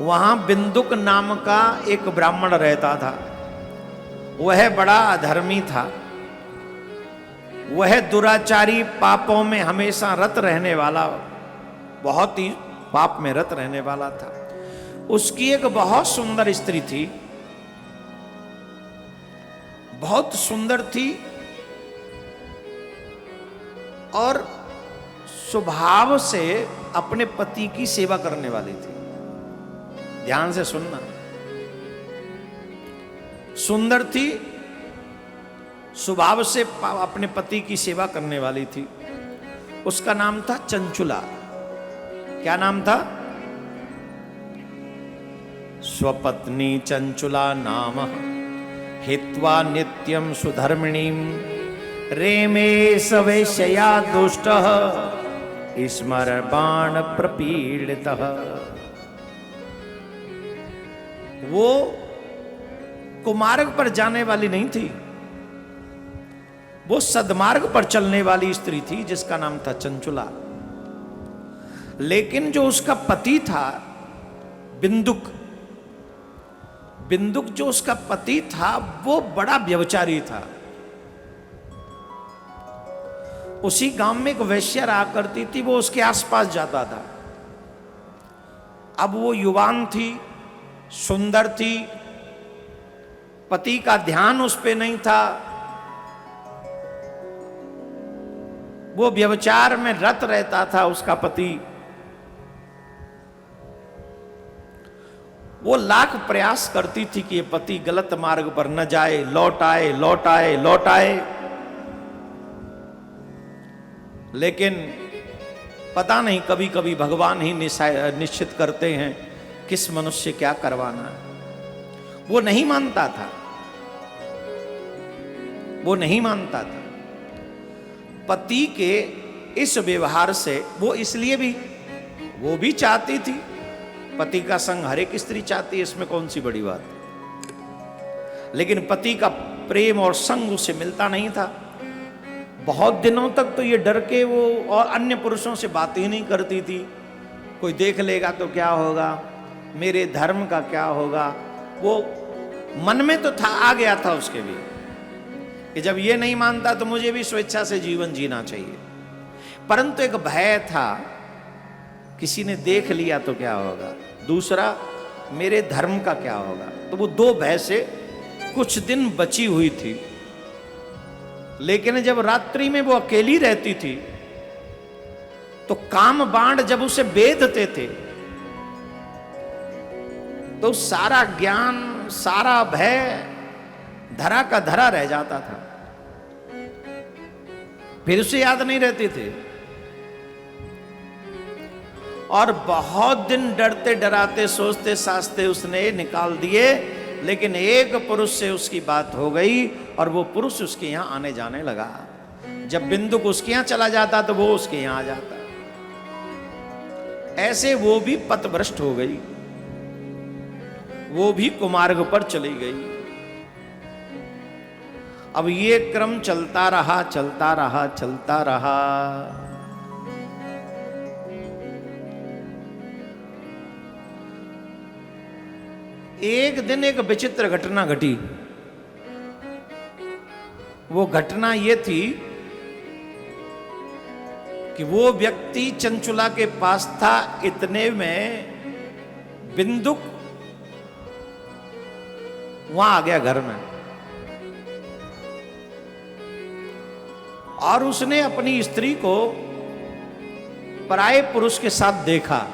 वहां बिंदुक नाम का एक ब्राह्मण रहता था। वह बड़ा अधर्मी था, वह दुराचारी, पापों में हमेशा रत रहने वाला, बहुत ही पाप में रत रहने वाला था। उसकी एक बहुत सुंदर स्त्री थी, बहुत सुंदर थी और स्वभाव से अपने पति की सेवा करने वाली थी। ध्यान से सुनना, सुंदर थी, स्वभाव से अपने पति की सेवा करने वाली थी। उसका नाम था चंचुला। क्या नाम था? स्वपत्नी चंचुला नाम हित्वा नित्यं सुधर्मिणीं रेमे सवेशया दुष्टः स्मरबाण प्रपीड़ितः। वो कुमार्ग पर जाने वाली नहीं थी, वो सद्मार्ग पर चलने वाली स्त्री थी जिसका नाम था चंचुला। लेकिन जो उसका पति था बिंदुक, बिंदुक जो उसका पति था वो बड़ा व्यभिचारी था। उसी गांव में एक वैश्या रहा करती थी, वो उसके आसपास जाता था। अब वो युवान थी, सुंदर थी, पति का ध्यान उस पे नहीं था, वो व्यभिचार में रत रहता था उसका पति। वो लाख प्रयास करती थी कि ये पति गलत मार्ग पर न जाए, लौट आए लौट आए लौट आए, लेकिन पता नहीं, कभी कभी भगवान ही निश्चित करते हैं किस मनुष्य क्या करवाना है। वो नहीं मानता था, वो नहीं मानता था। पति के इस व्यवहार से वो, इसलिए भी वो भी चाहती थी, पति का संग हर एक स्त्री चाहती है, इसमें कौन सी बड़ी बात है। लेकिन पति का प्रेम और संग उसे मिलता नहीं था। बहुत दिनों तक तो ये डर के वो और अन्य पुरुषों से बात ही नहीं करती थी। कोई देख लेगा तो क्या होगा, मेरे धर्म का क्या होगा। वो मन में तो था, आ गया था उसके भी कि जब ये नहीं मानता तो मुझे भी स्वेच्छा से जीवन जीना चाहिए। परंतु एक भय था, किसी ने देख लिया तो क्या होगा, दूसरा मेरे धर्म का क्या होगा। तो वो दो भय से कुछ दिन बची हुई थी। लेकिन जब रात्रि में वो अकेली रहती थी तो काम बाण जब उसे बेधते थे तो सारा ज्ञान, सारा भय धरा का धरा रह जाता था, फिर उसे याद नहीं रहते थे। और बहुत दिन डरते डराते, सोचते साचते उसने निकाल दिए। लेकिन एक पुरुष से उसकी बात हो गई और वो पुरुष उसके यहां आने जाने लगा। जब बिंदुक उसके यहां चला जाता तो वो उसके यहां आ जाता। ऐसे वो भी पथभ्रष्ट हो गई, वो भी कुमार्ग पर चली गई। अब ये क्रम चलता रहा, चलता रहा, चलता रहा। एक दिन एक विचित्र घटना घटी। वो घटना ये थी कि वो व्यक्ति चंचुला के पास था, इतने में बिंदुक वहां आ गया घर में। और उसने अपनी स्त्री को पराये पुरुष के साथ देखा।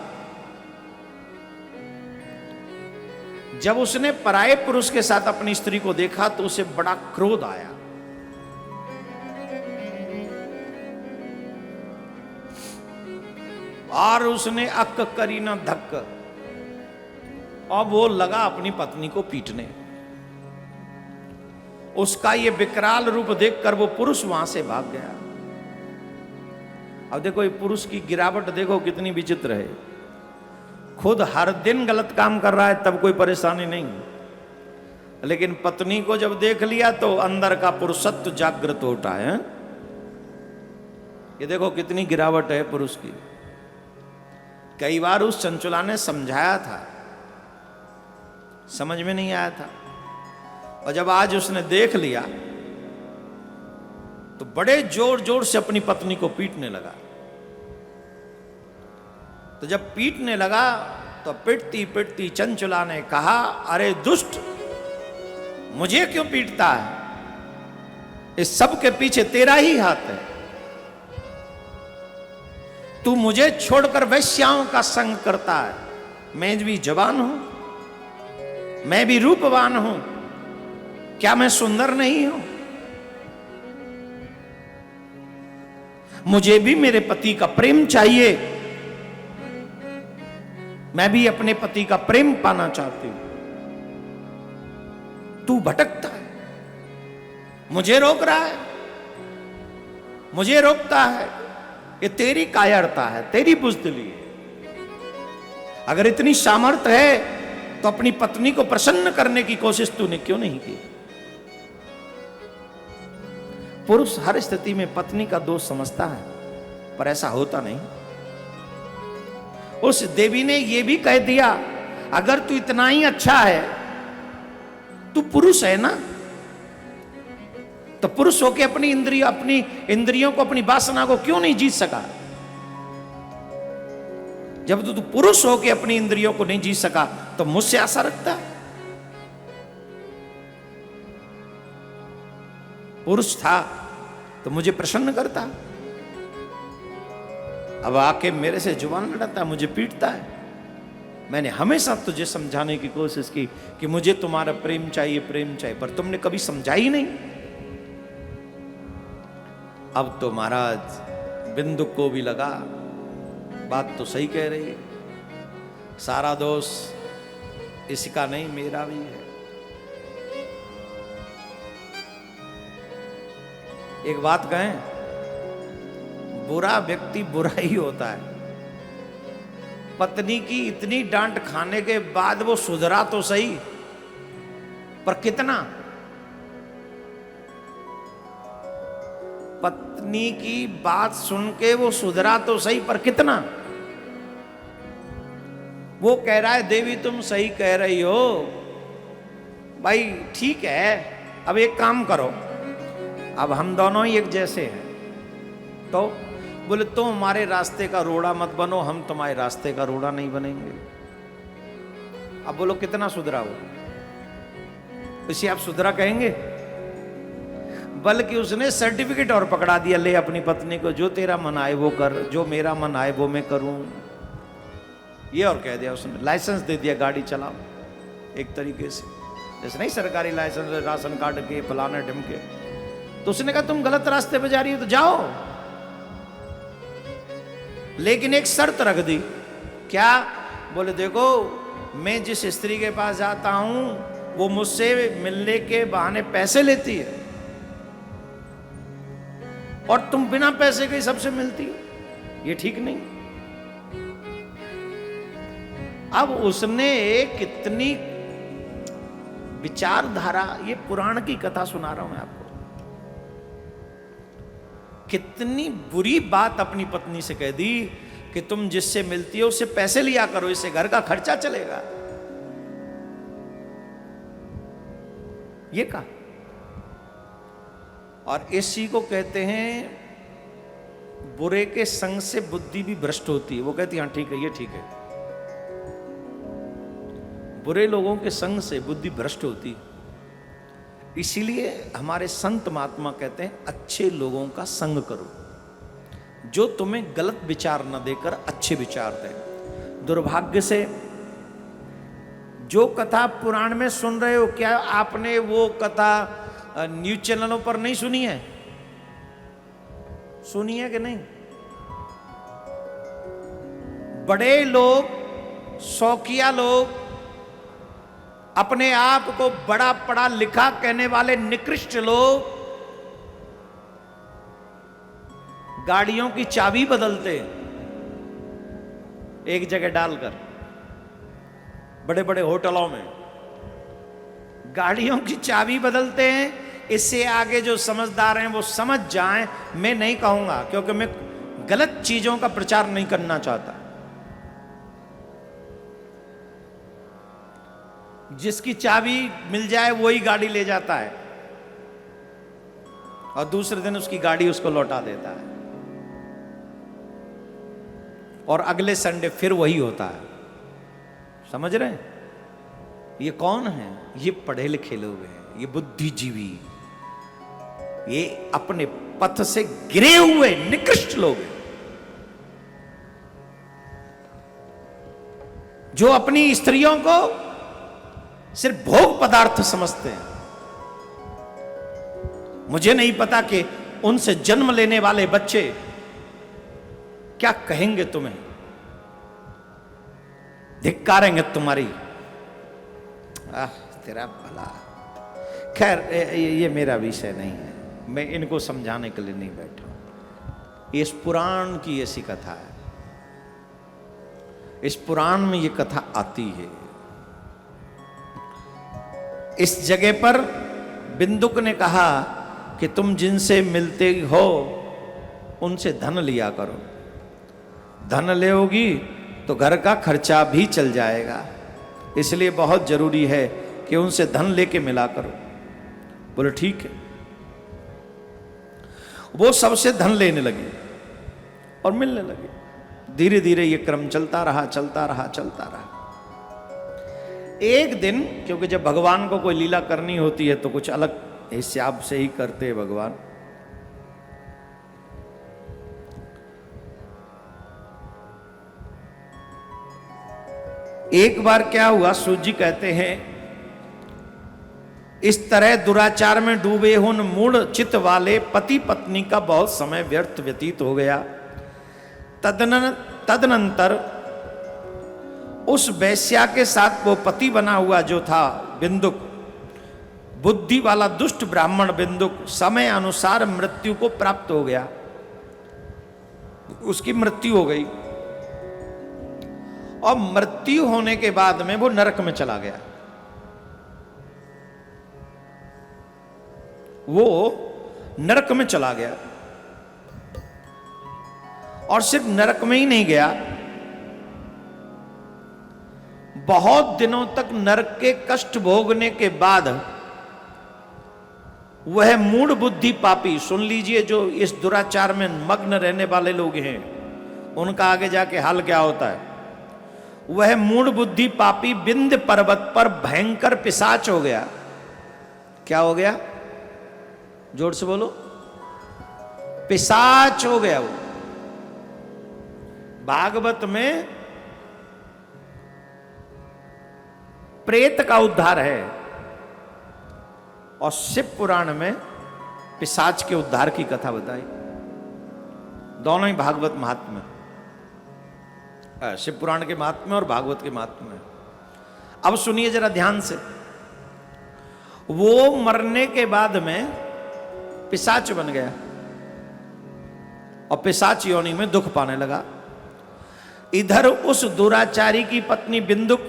जब उसने पराये पुरुष के साथ अपनी स्त्री को देखा तो उसे बड़ा क्रोध आया। और उसने अक्क करी ना धक्क, और वो लगा अपनी पत्नी को पीटने। उसका ये विकराल रूप देखकर वो पुरुष वहां से भाग गया। अब देखो ये पुरुष की गिरावट देखो कितनी विचित्र है। खुद हर दिन गलत काम कर रहा है तब कोई परेशानी नहीं, लेकिन पत्नी को जब देख लिया तो अंदर का पुरुषत्व जागृत होता है। ये देखो कितनी गिरावट है पुरुष की। कई बार उस चंचुला ने समझाया था समझ में नहीं आया था। और जब आज उसने देख लिया तो बड़े जोर जोर से अपनी पत्नी को पीटने लगा। तो जब पीटने लगा तो पिटती पिटती चंचला ने कहा, अरे दुष्ट, मुझे क्यों पीटता है? इस सब के पीछे तेरा ही हाथ है। तू मुझे छोड़कर वैश्याओं का संग करता है। मैं भी जवान हूं, मैं भी रूपवान हूं, क्या मैं सुंदर नहीं हूं? मुझे भी मेरे पति का प्रेम चाहिए, मैं भी अपने पति का प्रेम पाना चाहती हूं। तू भटकता है, मुझे रोक रहा है, मुझे रोकता है। ये तेरी कायरता है, तेरी बुज़दिली है। अगर इतनी सामर्थ्य है तो अपनी पत्नी को प्रसन्न करने की कोशिश तूने क्यों नहीं की? पुरुष हर स्थिति में पत्नी का दोष समझता है, पर ऐसा होता नहीं। उस देवी ने यह भी कह दिया, अगर तू इतना ही अच्छा है, तू पुरुष है ना, तो पुरुष होके अपनी इंद्रियों को, अपनी वासना को क्यों नहीं जीत सका? जब तू पुरुष होके अपनी इंद्रियों को नहीं जीत सका तो मुझसे आशा रखता है? पुरुष था तो मुझे प्रसन्न करता, अब आके मेरे से जुबान लड़ाता है, मुझे पीटता है। मैंने हमेशा तुझे समझाने की कोशिश की कि मुझे तुम्हारा प्रेम चाहिए, प्रेम चाहिए, पर तुमने कभी समझा ही नहीं। अब तो महाराज बिंदु को भी लगा, बात तो सही कह रही है, सारा दोष इसका नहीं मेरा भी है। एक बात कहें, बुरा व्यक्ति बुरा ही होता है। पत्नी की इतनी डांट खाने के बाद वो सुधरा तो सही, पर कितना? पत्नी की बात सुन के वो सुधरा तो सही, पर कितना? वो कह रहा है, देवी तुम सही कह रही हो, भाई ठीक है, अब एक काम करो, अब हम दोनों ही एक जैसे हैं, तो बोले तुम हमारे रास्ते का रोड़ा मत बनो, हम तुम्हारे रास्ते का रोड़ा नहीं बनेंगे। अब बोलो कितना सुधरा हो? इसे आप सुधरा कहेंगे? बल्कि उसने सर्टिफिकेट और पकड़ा दिया, ले अपनी पत्नी को, जो तेरा मन आए वो कर, जो मेरा मन आए वो मैं करूं। ये और कह दिया उसने, लाइसेंस दे दिया, गाड़ी चलाओ। एक तरीके से जैसे नहीं सरकारी लाइसेंस, राशन कार्ड के फलाने ढिमके। तो उसने कहा तुम गलत रास्ते पे जा रही हो तो जाओ, लेकिन एक शर्त रख दी। क्या? बोले देखो, मैं जिस स्त्री के पास जाता हूं वो मुझसे मिलने के बहाने पैसे लेती है, और तुम बिना पैसे के सबसे मिलती हो, ये ठीक नहीं। अब उसने कितनी विचारधारा, ये पुराण की कथा सुना रहा हूं मैं आपको, कितनी बुरी बात अपनी पत्नी से कह दी कि तुम जिससे मिलती हो उससे पैसे लिया करो, इससे घर का खर्चा चलेगा। ये कहा। और इसी को कहते हैं बुरे के संग से बुद्धि भी भ्रष्ट होती है। वो कहती है हाँ ठीक है, ये ठीक है। बुरे लोगों के संग से बुद्धि भ्रष्ट होती है। इसीलिए हमारे संत महात्मा कहते हैं अच्छे लोगों का संग करो, जो तुम्हें गलत विचार न देकर अच्छे विचार दें। दुर्भाग्य से जो कथा पुराण में सुन रहे हो, क्या आपने वो कथा न्यूज चैनलों पर नहीं सुनी है? सुनी है कि नहीं? बड़े लोग, शौकिया लोग, अपने आप को बड़ा पढ़ा लिखा कहने वाले निकृष्ट लोग गाड़ियों की चाबी बदलते एक जगह डालकर, बड़े बड़े होटलों में गाड़ियों की चाबी बदलते हैं। इससे आगे जो समझदार हैं वो समझ जाएं। मैं नहीं कहूंगा, क्योंकि मैं गलत चीजों का प्रचार नहीं करना चाहता। जिसकी चाबी मिल जाए वही गाड़ी ले जाता है और दूसरे दिन उसकी गाड़ी उसको लौटा देता है, और अगले संडे फिर वही होता है। समझ रहे हैं? ये कौन है? ये पढ़े लिखे लोग हैं, ये बुद्धिजीवी, ये अपने पथ से गिरे हुए निकृष्ट लोग हैं, जो अपनी स्त्रियों को सिर्फ भोग पदार्थ समझते हैं। मुझे नहीं पता कि उनसे जन्म लेने वाले बच्चे क्या कहेंगे तुम्हें, धिक्कारेंगे तुम्हारी। तेरा भला। खैर ये मेरा विषय नहीं है, मैं इनको समझाने के लिए नहीं बैठा। इस पुराण की ऐसी कथा है, इस पुराण में ये कथा आती है। इस जगह पर बिंदुक ने कहा कि तुम जिनसे मिलते हो उनसे धन लिया करो, धन लेओगी तो घर का खर्चा भी चल जाएगा, इसलिए बहुत जरूरी है कि उनसे धन लेके मिला करो। बोले ठीक है। वो सबसे धन लेने लगी और मिलने लगे। धीरे धीरे ये क्रम चलता रहा, चलता रहा, चलता रहा। एक दिन, क्योंकि जब भगवान को कोई लीला करनी होती है तो कुछ अलग हिसाब से ही करते हैं भगवान। एक बार क्या हुआ, सूत जी कहते हैं, इस तरह दुराचार में डूबे हुन मूढ़ चित्त वाले पति पत्नी का बहुत समय व्यर्थ व्यतीत हो गया। तदनंतर उस वैश्या के साथ वो पति बना हुआ जो था बिंदुक, बुद्धि वाला दुष्ट ब्राह्मण बिंदुक, समय अनुसार मृत्यु को प्राप्त हो गया। उसकी मृत्यु हो गई और मृत्यु होने के बाद में वो नरक में चला गया। वो नरक में चला गया, और सिर्फ नरक में ही नहीं गया, बहुत दिनों तक नरक के कष्ट भोगने के बाद वह मूढ़ बुद्धि पापी, सुन लीजिए, जो इस दुराचार में मग्न रहने वाले लोग हैं उनका आगे जाके हाल क्या होता है। वह मूढ़ बुद्धि पापी विंध्य पर्वत पर भयंकर पिशाच हो गया। क्या हो गया? जोर से बोलो। पिशाच हो गया वो। भागवत में प्रेत का उद्धार है और शिव पुराण में पिशाच के उद्धार की कथा बताई। दोनों ही भागवत महात्म्य, शिव पुराण के महात्म्य और भागवत के महात्म्य। अब सुनिए जरा ध्यान से। वो मरने के बाद में पिशाच बन गया और पिशाच योनि में दुख पाने लगा। इधर उस दुराचारी की पत्नी बिंदुक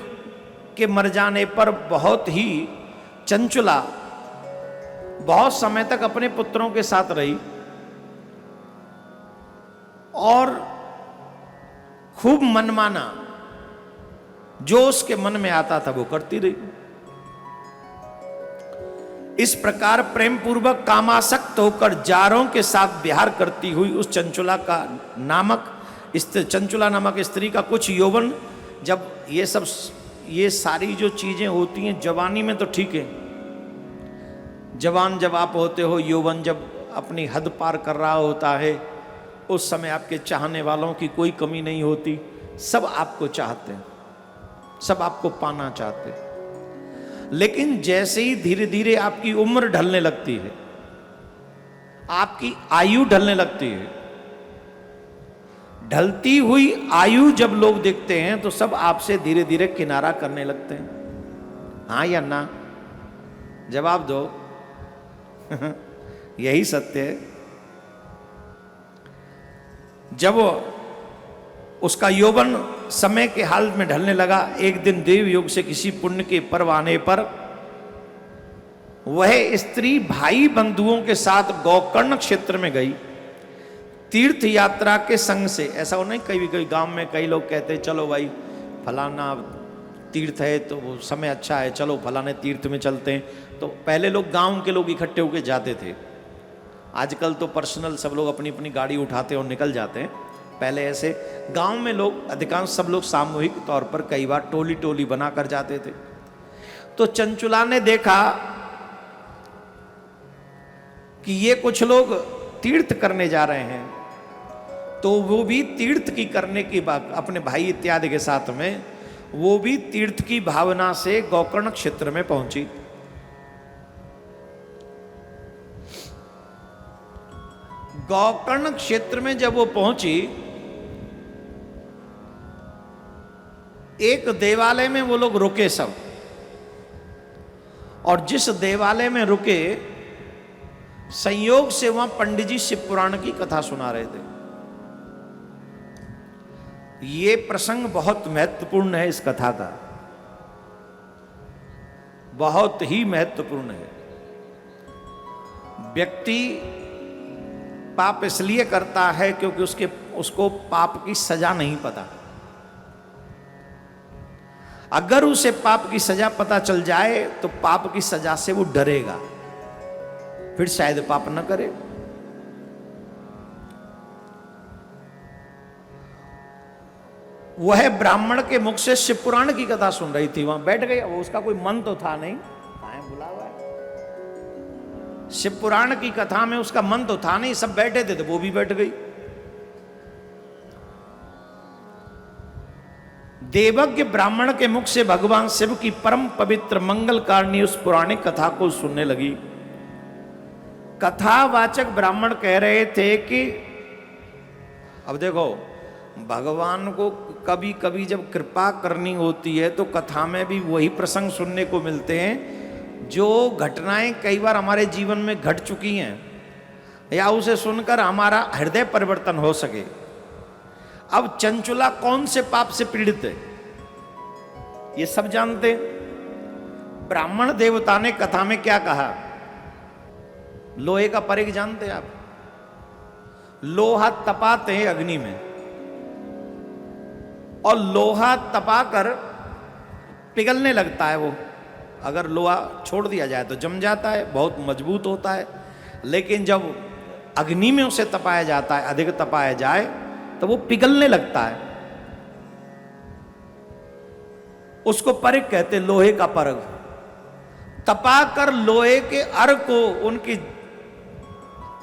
के मर जाने पर बहुत ही चंचुला बहुत समय तक अपने पुत्रों के साथ रही और खूब मनमाना जो उसके मन में आता था वो करती रही। इस प्रकार प्रेम पूर्वक कामासक्त होकर जारों के साथ विहार करती हुई उस चंचुला नामक स्त्री का कुछ यौवन, जब ये सारी जो चीजें होती हैं जवानी में तो ठीक है, जवान जब आप होते हो, यौवन जब अपनी हद पार कर रहा होता है, उस समय आपके चाहने वालों की कोई कमी नहीं होती, सब आपको चाहते हैं, सब आपको पाना चाहते हैं। लेकिन जैसे ही धीरे धीरे आपकी उम्र ढलने लगती है, आपकी आयु ढलने लगती है, ढलती हुई आयु जब लोग देखते हैं तो सब आपसे धीरे धीरे किनारा करने लगते हैं। हाँ या ना? जवाब दो। यही सत्य है। जब उसका यौवन समय के हाल में ढलने लगा, एक दिन देव योग से किसी पुण्य के पर्व आने पर वह स्त्री भाई बंधुओं के साथ गोकर्ण क्षेत्र में गई तीर्थ यात्रा के संग से। ऐसा हो नहीं, कई गांव में कई लोग कहते हैं चलो भाई फलाना तीर्थ है तो वो समय अच्छा है, चलो फलाने तीर्थ में चलते हैं। तो पहले लोग गांव के लोग इकट्ठे होकर जाते थे, आजकल तो पर्सनल सब लोग अपनी अपनी गाड़ी उठाते और निकल जाते हैं। पहले ऐसे गांव में लोग अधिकांश सब लोग सामूहिक तौर पर कई बार टोली टोली बनाकर जाते थे। तो चंचुला ने देखा कि ये कुछ लोग तीर्थ करने जा रहे हैं, तो वो भी तीर्थ की करने की बात अपने भाई इत्यादि के साथ में वो भी तीर्थ की भावना से गोकर्ण क्षेत्र में पहुंची। गोकर्ण क्षेत्र में जब वो पहुंची, एक देवालय में वो लोग रुके सब, और जिस देवालय में रुके संयोग से वहां पंडित जी शिव पुराण की कथा सुना रहे थे। ये प्रसंग बहुत महत्वपूर्ण है, इस कथा का बहुत ही महत्वपूर्ण है। व्यक्ति पाप इसलिए करता है क्योंकि उसको पाप की सजा नहीं पता। अगर उसे पाप की सजा पता चल जाए तो पाप की सजा से वो डरेगा, फिर शायद पाप न करे। वह ब्राह्मण के मुख से शिव पुराण की कथा सुन रही थी, वहां बैठ गई। वो उसका कोई मन तो था नहीं, बुला हुआ है। शिव पुराण की कथा में उसका मन तो था नहीं, सब बैठे थे तो वो भी बैठ गई। देवज्ञ ब्राह्मण के मुख से भगवान शिव की परम पवित्र मंगलकारिणी उस पुराणिक कथा को सुनने लगी। कथावाचक ब्राह्मण कह रहे थे कि अब देखो, भगवान को कभी कभी जब कृपा करनी होती है तो कथा में भी वही प्रसंग सुनने को मिलते हैं जो घटनाएं कई बार हमारे जीवन में घट चुकी हैं, या उसे सुनकर हमारा हृदय परिवर्तन हो सके। अब चंचुला कौन से पाप से पीड़ित है ये सब जानते हैं। ब्राह्मण देवता ने कथा में क्या कहा? लोहे का परिग जानते हैं आप? लोहा तपाते हैं अग्नि में, और लोहा तपाकर पिघलने लगता है। वो अगर लोहा छोड़ दिया जाए तो जम जाता है, बहुत मजबूत होता है, लेकिन जब अग्नि में उसे तपाया जाता है, अधिक तपाया जाए तो वो पिघलने लगता है। उसको परिग कहते, लोहे का परग। तपाकर लोहे के अर्क को उनकी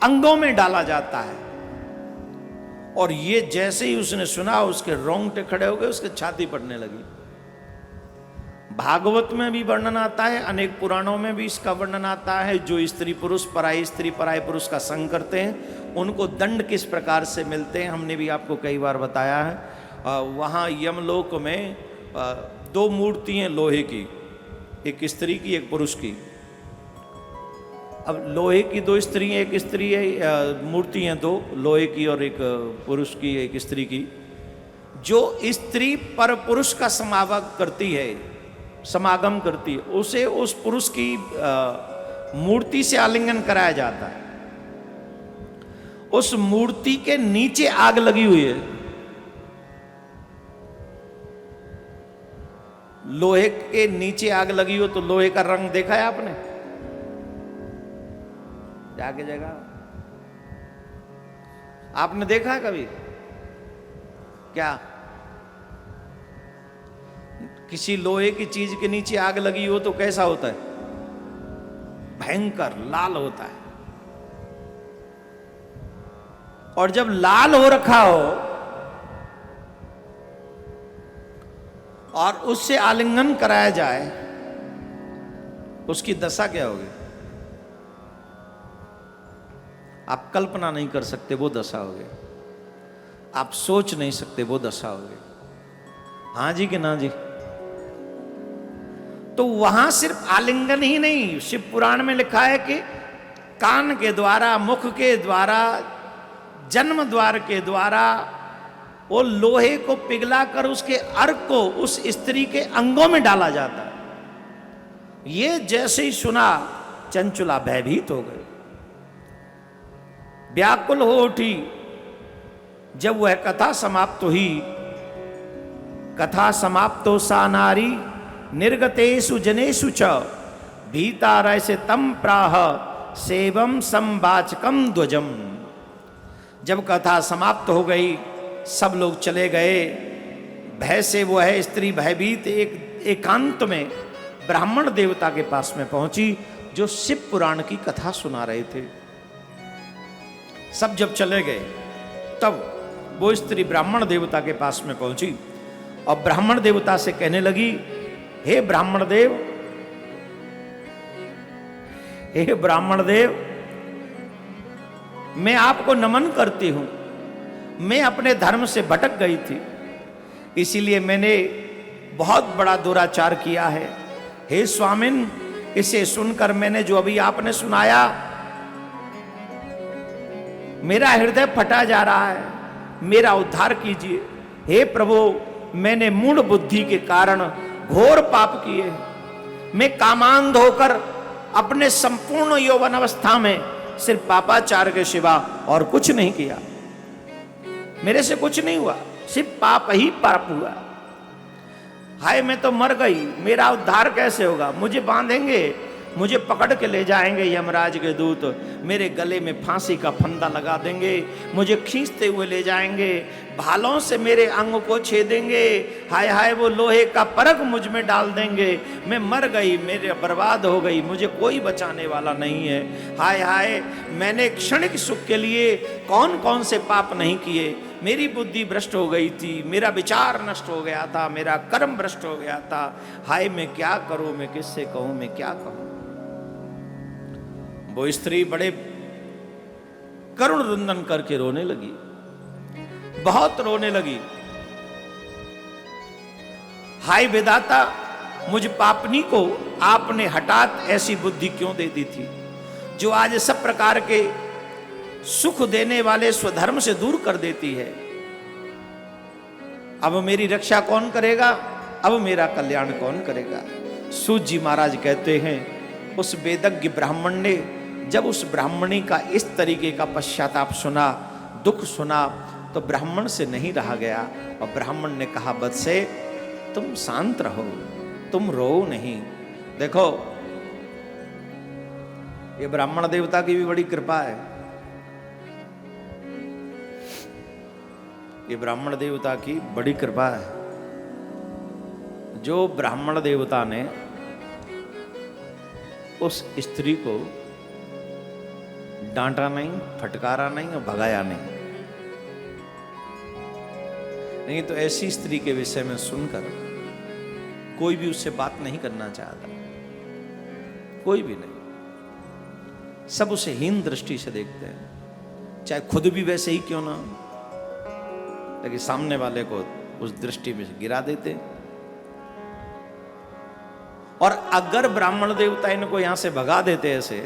अंगों में डाला जाता है। और ये जैसे ही उसने सुना उसके रोंगटे खड़े हो गए, उसके छाती पड़ने लगी। भागवत में भी वर्णन आता है, अनेक पुराणों में भी इसका वर्णन आता है। जो स्त्री पुरुष पराई स्त्री पराई पुरुष का संग करते हैं उनको दंड किस प्रकार से मिलते हैं, हमने भी आपको कई बार बताया है। वहाँ यमलोक में दो मूर्तियाँ लोहे की, एक स्त्री की एक पुरुष की। अब लोहे की दो स्त्री, एक स्त्री है, मूर्ति हैं दो, लोहे की और एक पुरुष की, एक स्त्री की। जो स्त्री पर पुरुष का समागम करती है, उसे उस पुरुष की मूर्ति से आलिंगन कराया जाता है। उस मूर्ति के नीचे आग लगी हुई है। लोहे के नीचे आग लगी हो तो लोहे का रंग देखा है आपने? जाके जगह आपने देखा है कभी? क्या किसी लोहे की चीज के नीचे आग लगी हो तो कैसा होता है? भयंकर लाल होता है। और जब लाल हो रखा हो और उससे आलिंगन कराया जाए, उसकी दशा क्या होगी? आप कल्पना नहीं कर सकते वो दशा होगी, आप सोच नहीं सकते वो दशा होगी। हाँ जी कि ना जी? तो वहां सिर्फ आलिंगन ही नहीं, शिव पुराण में लिखा है कि कान के द्वारा, मुख के द्वारा, जन्म द्वार के द्वारा वो लोहे को पिघलाकर उसके अर्क को उस स्त्री के अंगों में डाला जाता है। ये जैसे ही सुना चंचुला भयभीत हो गई, व्याकुल हो उठी। जब वह कथा समाप्त हुई, कथा समाप्तो सा नारी निर्गतेषु जनेषु च भीतारैसे तम प्राह सेवम संवाचकम ध्वजम। जब कथा समाप्त हो गई, सब लोग चले गए, भय से वो है स्त्री भयभीत एकांत में ब्राह्मण देवता के पास में पहुंची जो शिव पुराण की कथा सुना रहे थे। सब जब चले गए तब वो स्त्री ब्राह्मण देवता के पास में पहुंची और ब्राह्मण देवता से कहने लगी, हे ब्राह्मण देव, हे ब्राह्मण देव, मैं आपको नमन करती हूं। मैं अपने धर्म से भटक गई थी, इसीलिए मैंने बहुत बड़ा दुराचार किया है। हे स्वामिन, इसे सुनकर मैंने जो अभी आपने सुनाया, मेरा हृदय फटा जा रहा है, मेरा उद्धार कीजिए। हे प्रभु, मैंने मूढ़ बुद्धि के कारण घोर पाप किए। मैं कामांध होकर अपने संपूर्ण यौवन अवस्था में सिर्फ पापाचार के सिवा और कुछ नहीं किया। मेरे से कुछ नहीं हुआ, सिर्फ पाप ही पाप हुआ। हाय, मैं तो मर गई, मेरा उद्धार कैसे होगा? मुझे बांधेंगे, मुझे पकड़ के ले जाएंगे यमराज के दूत, मेरे गले में फांसी का फंदा लगा देंगे, मुझे खींचते हुए ले जाएंगे, भालों से मेरे अंग को छेदेंगे। हाय हाय, वो लोहे का परख मुझ में डाल देंगे। मैं मर गई, मेरे बर्बाद हो गई, मुझे कोई बचाने वाला नहीं है। हाय हाय, मैंने क्षणिक सुख के लिए कौन कौन से पाप नहीं किए। मेरी बुद्धि भ्रष्ट हो गई थी, मेरा विचार नष्ट हो गया था, मेरा कर्म भ्रष्ट हो गया था। हाय, मैं क्या करूं, मैं किससे कहूं, मैं क्या कहूं? वो स्त्री बड़े करुण रुंदन करके रोने लगी, बहुत रोने लगी। हाय विधाता, मुझ पापनी को आपने हठात ऐसी बुद्धि क्यों दे दी थी, जो आज सब प्रकार के सुख देने वाले स्वधर्म से दूर कर देती है। अब मेरी रक्षा कौन करेगा? अब मेरा कल्याण कौन करेगा? सूत जी महाराज कहते हैं, उस वेदज्ञ ब्राह्मण ने जब उस ब्राह्मणी का इस तरीके का पश्चाताप सुना, दुख सुना, तो ब्राह्मण से नहीं रहा गया और ब्राह्मण ने कहा, बत्से, तुम शांत रहो, तुम रो नहीं। देखो, ये ब्राह्मण देवता की भी बड़ी कृपा है। ये ब्राह्मण देवता की बड़ी कृपा है, जो ब्राह्मण देवता ने उस स्त्री को डांटा नहीं, फटकारा नहीं और भगाया नहीं। नहीं तो ऐसी स्त्री के विषय में सुनकर कोई भी उससे बात नहीं करना चाहता, कोई भी नहीं। सब उसे हीन दृष्टि से देखते हैं, चाहे खुद भी वैसे ही क्यों ना, लेकिन सामने वाले को उस दृष्टि में गिरा देते। और अगर ब्राह्मण देवता इनको यहां से भगा देते ऐसे,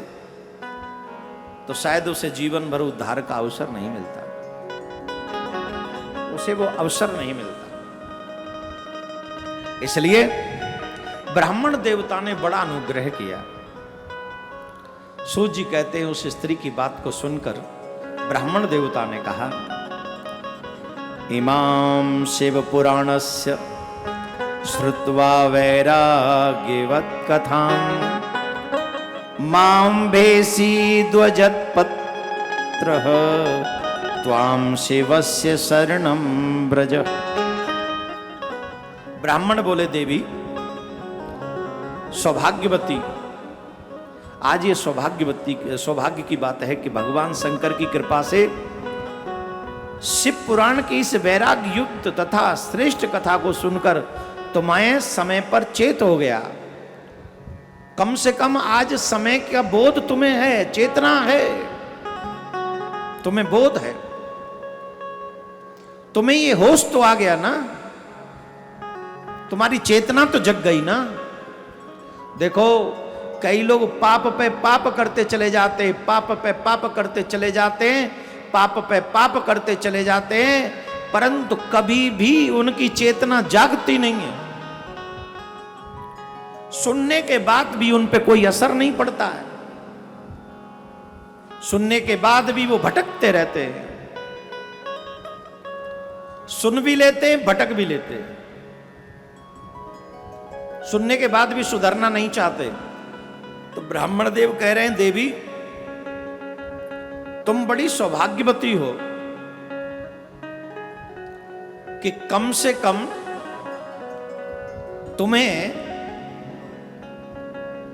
तो शायद उसे जीवन भर उद्धार का अवसर नहीं मिलता, उसे वो अवसर नहीं मिलता। इसलिए ब्राह्मण देवता ने बड़ा अनुग्रह किया। सूत जी कहते हैं, उस स्त्री की बात को सुनकर ब्राह्मण देवता ने कहा, इमाम शिव पुराणस्य श्रुत्वा वैराग्यवत् कथाम् मां भेषी ध्वजत्पत्रः त्वां शिवस्य शरणं व्रज। ब्राह्मण बोले, देवी सौभाग्यवती, आज ये सौभाग्य की बात है कि भगवान शंकर की कृपा से शिव पुराण की इस वैराग्य युक्त तथा श्रेष्ठ कथा को सुनकर तुम्हें समय पर चेत हो गया। कम से कम आज समय का बोध तुम्हें है, चेतना है, तुम्हें बोध है, तुम्हें ये होश तो आ गया ना, तुम्हारी चेतना तो जग गई ना। देखो, कई लोग पाप पे पाप करते चले जाते हैं, पाप पे पाप करते चले जाते हैं, पाप पे पाप करते चले जाते हैं, परंतु कभी भी उनकी चेतना जागती नहीं है। सुनने के बाद भी उन पे कोई असर नहीं पड़ता है, सुनने के बाद भी वो भटकते रहते हैं, सुन भी लेते हैं, भटक भी लेते हैं। सुनने के बाद भी सुधरना नहीं चाहते। तो ब्राह्मण देव कह रहे हैं, देवी तुम बड़ी सौभाग्यवती हो कि कम से कम तुम्हें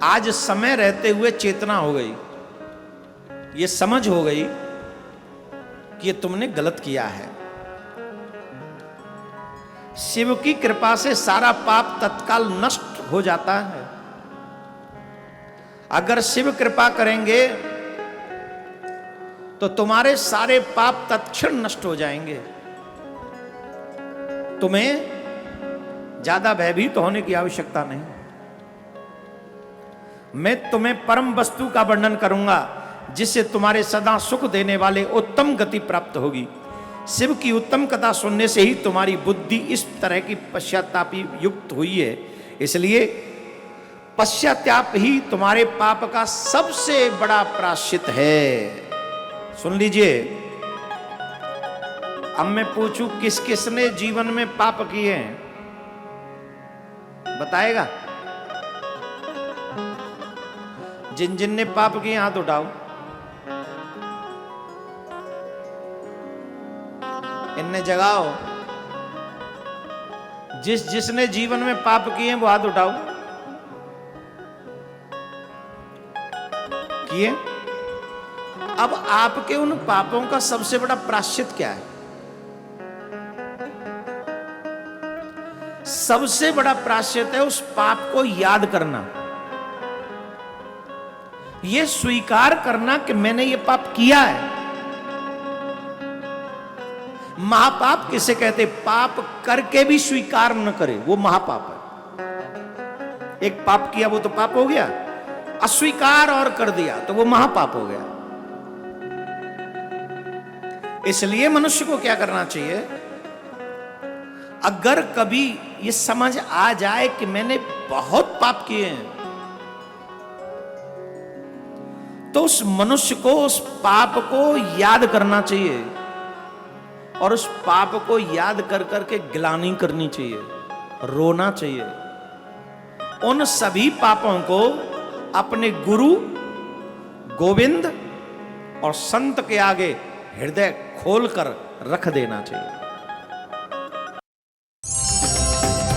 आज समय रहते हुए चेतना हो गई, ये समझ हो गई कि ये तुमने गलत किया है। शिव की कृपा से सारा पाप तत्काल नष्ट हो जाता है। अगर शिव कृपा करेंगे तो तुम्हारे सारे पाप तत्क्षण नष्ट हो जाएंगे। तुम्हें ज्यादा भयभीत होने की आवश्यकता नहीं। मैं तुम्हें परम वस्तु का वर्णन करूंगा जिससे तुम्हारे सदा सुख देने वाले उत्तम गति प्राप्त होगी। शिव की उत्तम कथा सुनने से ही तुम्हारी बुद्धि इस तरह की पश्चातापी युक्त हुई है। इसलिए पश्चाताप ही तुम्हारे पाप का सबसे बड़ा प्रायश्चित है। सुन लीजिए, अब मैं पूछूं किस किसने जीवन में पाप किए हैं, बताएगा? जिन जिन ने पाप किए हाथ उठाओ। इनने जगाओ। जिसने जीवन में पाप किए वो हाथ उठाओ। किए? अब आपके उन पापों का सबसे बड़ा प्रायश्चित क्या है? सबसे बड़ा प्रायश्चित है उस पाप को याद करना, यह स्वीकार करना कि मैंने ये पाप किया है। महापाप किसे कहते? पाप करके भी स्वीकार न करे, वो महापाप है। एक पाप किया वो तो पाप हो गया, अस्वीकार और कर दिया तो वो महापाप हो गया। इसलिए मनुष्य को क्या करना चाहिए? अगर कभी ये समझ आ जाए कि मैंने बहुत पाप किए हैं, तो उस मनुष्य को उस पाप को याद करना चाहिए और उस पाप को याद कर करके ग्लानि करनी चाहिए, रोना चाहिए। उन सभी पापों को अपने गुरु गोविंद और संत के आगे हृदय खोलकर रख देना चाहिए।